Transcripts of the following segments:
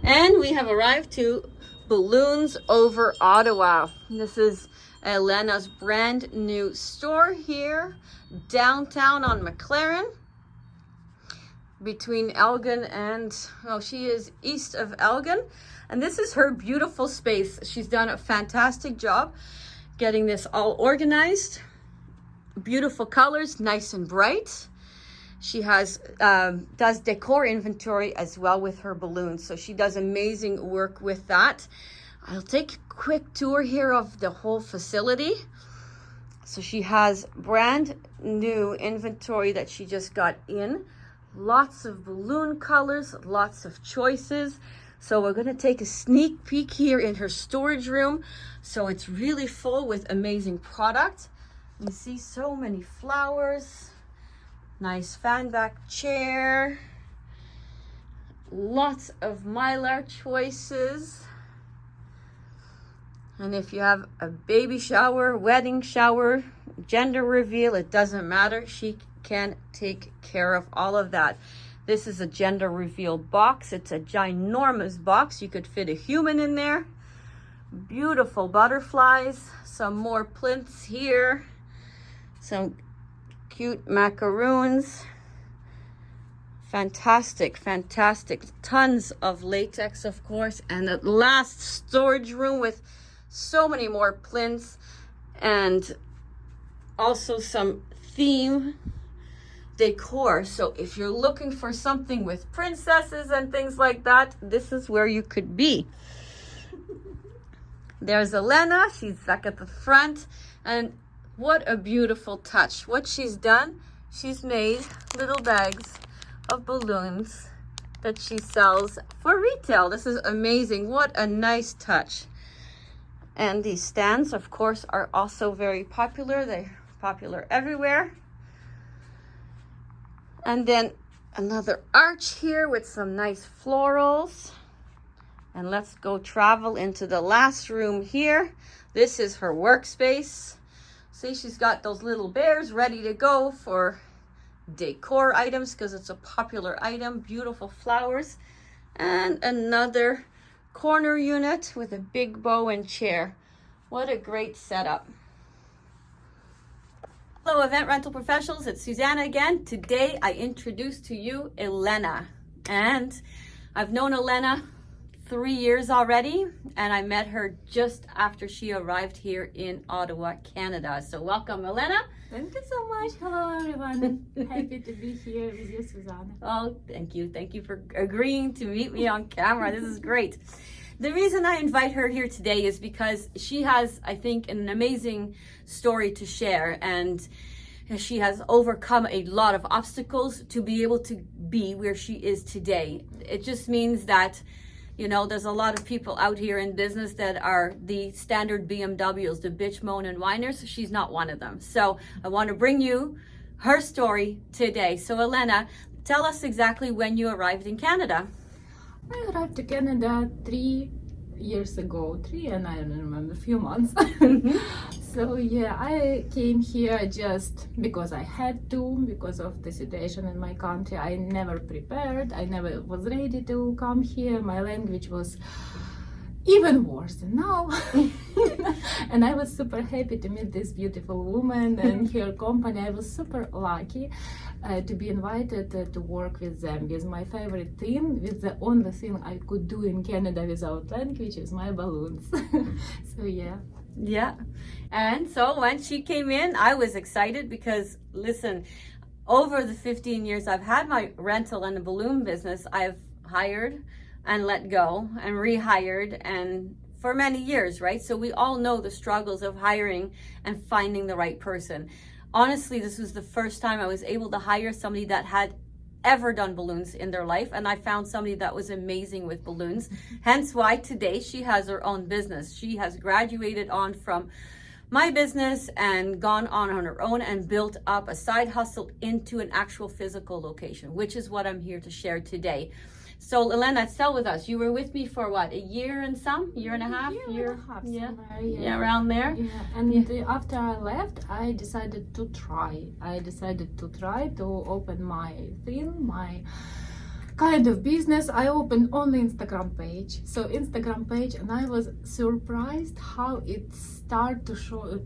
And we have arrived to Balloons Over Ottawa. This is Elena's brand new store here downtown on McLaren between Elgin and, she is east of Elgin. And this is her beautiful space. She's done a fantastic job getting this all organized. Beautiful colors, nice and bright. She has does decor inventory as well with her balloons. So she does amazing work with that. I'll take a quick tour here of the whole facility. So she has brand new inventory that she just got in. Lots of balloon colors, lots of choices. So we're gonna take a sneak peek here in her storage room. So it's really full with amazing product. You see so many flowers. Nice fan back chair. Lots of Mylar choices. And if you have a baby shower, wedding shower, gender reveal, it doesn't matter. She can take care of all of that. This is a gender reveal box. It's a ginormous box. You could fit a human in there. Beautiful butterflies. Some more plinths here. Some cute macaroons. Fantastic, fantastic. Tons of latex, of course. And the last storage room with so many more plinths and also some theme decor. So if you're looking for something with princesses and things like that, this is where you could be. There's Elena. She's back at the front. And what a beautiful touch. What she's done, she's made little bags of balloons that she sells for retail. This is amazing. What a nice touch. And these stands, of course, are also very popular. They're popular everywhere. And then another arch here with some nice florals. And let's go travel into the last room here. This is her workspace. See, she's got those little bears ready to go for decor items because it's a popular item. Beautiful flowers. And another corner unit with a big bow and chair. What a great setup. Hello, event rental professionals. It's Susanna again. Today I introduce to you Elena. And I've known Elena 3 years already, and I met her just after she arrived here in Ottawa, Canada. So welcome, Elena. Thank you so much. Hello, everyone. Happy to be here with you, Susanna. Oh, thank you. Thank you for agreeing to meet me on camera. This is great. The reason I invite her here today is because she has, I think, an amazing story to share, and she has overcome a lot of obstacles to be able to be where she is today. It just means that, you know, there's a lot of people out here in business that are the standard BMWs, the bitch, moan, and whiners. She's not one of them. So I want to bring you her story today. So Elena, tell us exactly when you arrived in Canada. I arrived to Canada 3 years ago, and I don't remember, a few months. So yeah, I came here just because I had to, because of the situation in my country. I never prepared, I never was ready to come here. My language was even worse than now. And I was super happy to meet this beautiful woman and her company. I was super lucky to be invited to work with them, with my favorite thing, with the only thing I could do in Canada without language is my balloons. So yeah. Yeah. And so when she came in, I was excited because, listen, over the 15 years I've had my rental and the balloon business, I've hired and let go and rehired, and for many years, right? So we all know the struggles of hiring and finding the right person. Honestly, this was the first time I was able to hire somebody that had ever done balloons in their life, and I found somebody that was amazing with balloons. Hence why today she has her own business. She has graduated on from my business and gone on her own and built up a side hustle into an actual physical location, which is what I'm here to share today. So Elena, tell with us, you were with me for what, a year and some? Year and a half? Year and a half, yeah. Somewhere, Yeah, around there. Yeah, and after I left, I decided to try. I decided to try to open my thing, my kind of business, I opened only Instagram page. So Instagram page, and I was surprised how it started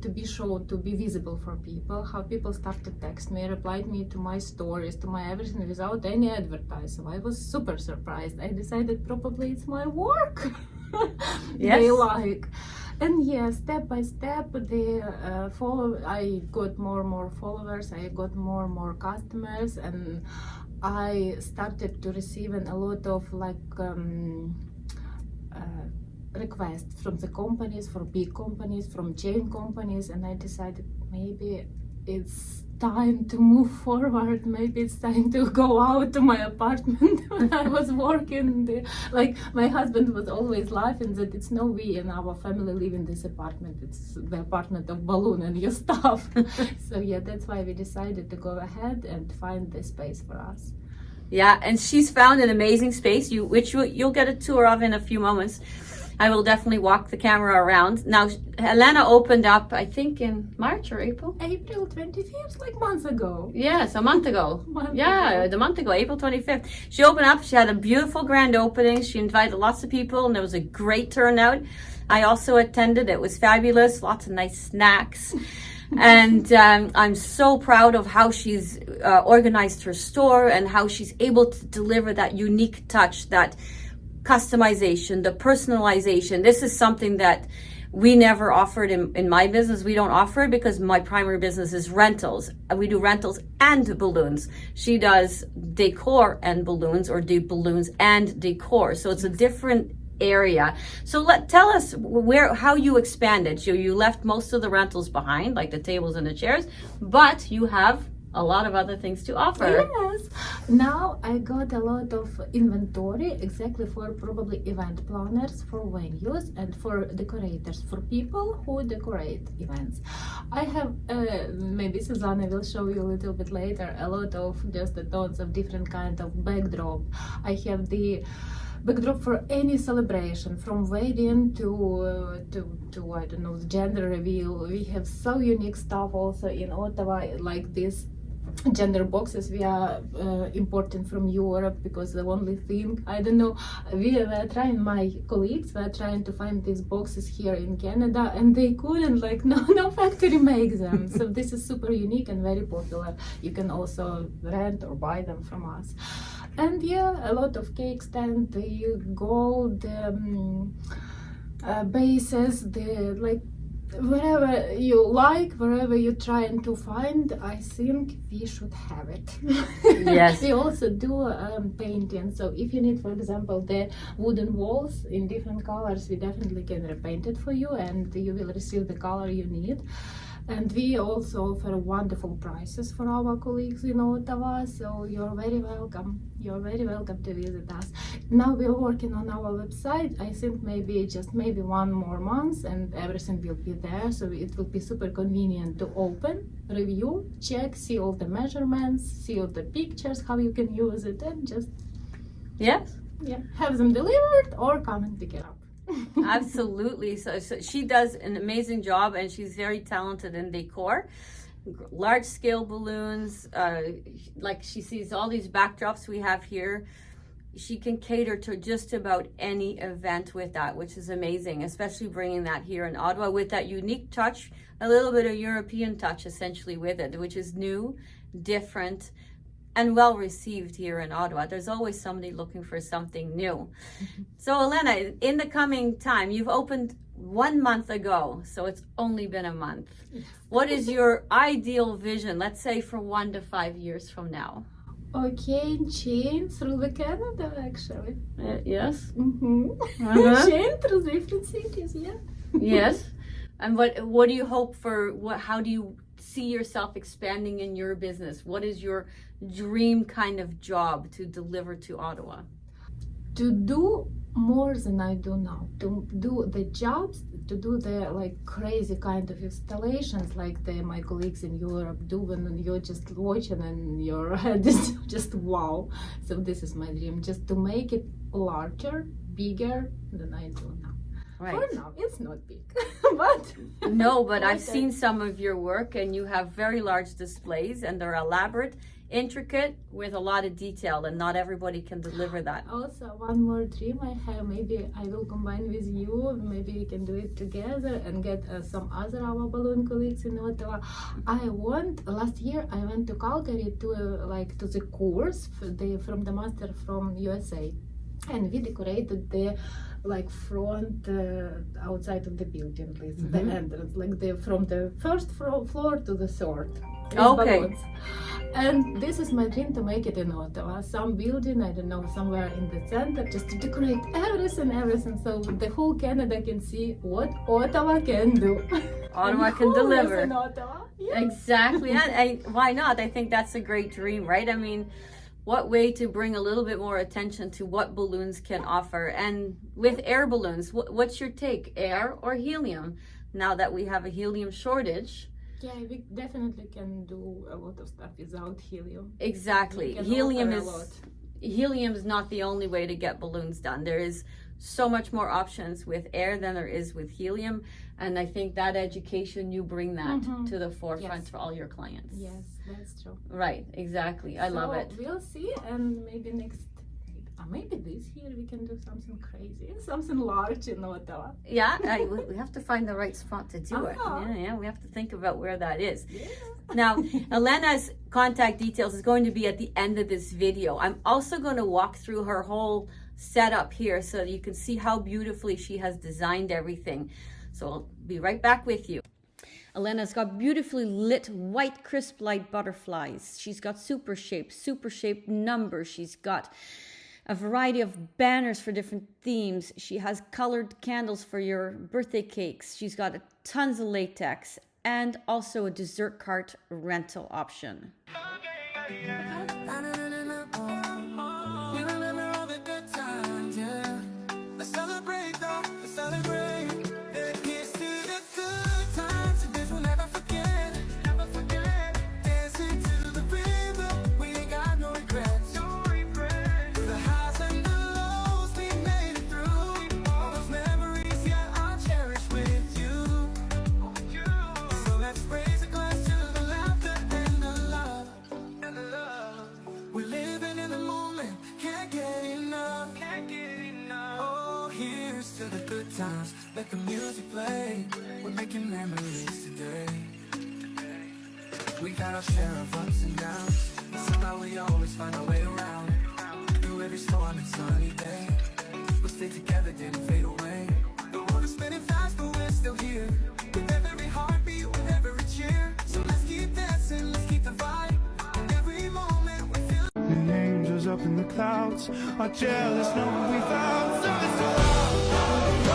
to be visible for people. How people start to text me, replied me to my stories, to my everything without any advertising. So I was super surprised. I decided probably it's my work. Yes. They like. And yeah, step by step, I got more and more followers, I got more and more customers, and I started to receive a lot of requests from the companies, for big companies, from chain companies, and I decided maybe it's time to move forward. Maybe it's time to go out to my apartment. When I was working there, like my husband was always laughing that it's no we in our family live in this apartment. It's the apartment of Balloon and your stuff. So yeah, that's why we decided to go ahead and find this space for us. Yeah, and she's found an amazing space, which you'll get a tour of in a few moments. I will definitely walk the camera around. Now, Elena opened up, I think in March or April? April 25th, like months ago. Yes, a month ago. The month ago, April 25th. She opened up, she had a beautiful grand opening. She invited lots of people and there was a great turnout. I also attended, it was fabulous, lots of nice snacks. And I'm so proud of how she's organized her store and how she's able to deliver that unique touch, that customization, the personalization. This is something that we never offered in my business. We don't offer it because my primary business is rentals. We do rentals and balloons. She does decor and balloons, or do balloons and decor. So it's a different area. So tell us how you expanded. You left most of the rentals behind, like the tables and the chairs, but you have a lot of other things to offer. Yes. Now I got a lot of inventory exactly for probably event planners, for venues, and for decorators, for people who decorate events. I have, maybe Susanna will show you a little bit later, a lot of just the tons of different kind of backdrop. I have the backdrop for any celebration, from wedding to I don't know, gender reveal. We have so unique stuff also in Ottawa, like this gender boxes we are importing from Europe, because the only thing, I don't know, we were trying, my colleagues were trying to find these boxes here in Canada, and they couldn't, like no factory makes them. So this is super unique and very popular. You can also rent or buy them from us. And yeah, a lot of cake stand, the gold bases, the like wherever you like, wherever you're trying to find, I think we should have it. Yes. We also do painting. So if you need, for example, the wooden walls in different colors, we definitely can repaint it for you, and you will receive the color you need. And we also offer wonderful prices for our colleagues in Ottawa, so you're very welcome. You're very welcome to visit us. Now we're working on our website. I think maybe one more month and everything will be there, so it will be super convenient to open, review, check, see all the measurements, see all the pictures, how you can use it, and just have them delivered or come and pick it up. Absolutely. So she does an amazing job, and she's very talented in decor, large scale balloons, like she sees all these backdrops we have here. She can cater to just about any event with that, which is amazing, especially bringing that here in Ottawa with that unique touch, a little bit of European touch essentially with it, which is new, different, and well received here in Ottawa. There's always somebody looking for something new. So Elena, in the coming time, you've opened 1 month ago, so it's only been a month. What is your ideal vision, let's say for 1 to 5 years from now? Okay, chain through the Canada, actually. Yes. Chain through different cities, yeah. Yes. And what do you hope for? How do you see yourself expanding in your business? What is your dream kind of job to deliver to Ottawa? To do more than I do now, to do the jobs, to do the like crazy kind of installations like my colleagues in Europe do, when you're just watching and your head is just wow. So this is my dream, just to make it larger, bigger than I do now. Right. For now, it's not big, but No, but I've Okay. seen some of your work, and you have very large displays, and they're elaborate, intricate, with a lot of detail, and not everybody can deliver that. Also, one more dream I have, maybe I will combine with you, maybe we can do it together and get some other our balloon colleagues in Ottawa. Last year I went to Calgary to to the course from the master from USA, and we decorated the front outside of the building, the entrance, from the first floor to the third. with Okay. balloons. And this is my dream, to make it in Ottawa. Some building, I don't know, somewhere in the center, just to decorate everything. So the whole Canada can see what Ottawa can do. Ottawa And can who lives deliver. in Ottawa? Yeah. Exactly. And why not? I think that's a great dream, right? I mean, what way to bring a little bit more attention to what balloons can offer. And with air balloons, what's your take? Air or helium? Now that we have a helium shortage. Yeah, we definitely can do a lot of stuff without helium. Exactly. We can Helium offer a is lot. helium's not the only way to get balloons done. There is so much more options with air than there is with helium, and I think that education, you bring that to the forefront Yes. for all your clients. Yes, that's true. Right, exactly. I love it. We'll see, and maybe this year we can do something crazy, something large in Ottawa. Yeah, we have to find the right spot to do it. Uh-huh. Yeah, we have to think about where that is. Yeah. Now, Elena's contact details is going to be at the end of this video. I'm also going to walk through her whole setup here so that you can see how beautifully she has designed everything. So I'll be right back with you. Elena's got beautifully lit white crisp light butterflies. She's got super shaped numbers. She's got a variety of banners for different themes. She has colored candles for your birthday cakes. She's got tons of latex and also a dessert cart rental option. Let the music play. We're making memories today. We got our share of ups and downs, but somehow we always find our way around. Through every storm and sunny day, we'll stay together, didn't fade away. The world is spinning fast, but we're still here. With every heartbeat, with every cheer. So let's keep dancing, let's keep the vibe. Every moment we feel. The angels up in the clouds are jealous, know what we found. So it's so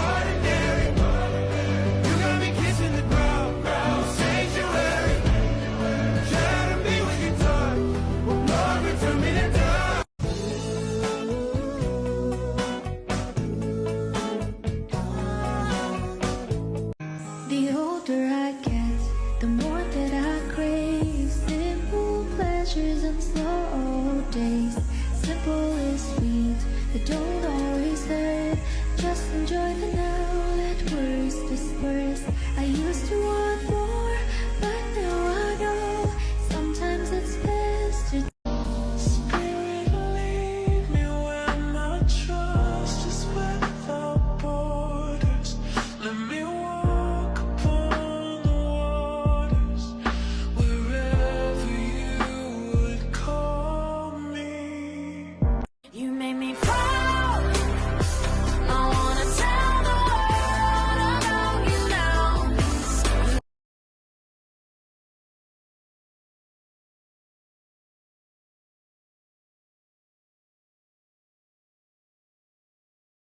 ordinary. You got me kissing the ground, sanctuary. Try to be what you taught. Oh Lord, return me to dust. The older I get, the more that I crave simple pleasures and slow days. Simple is sweet, but don't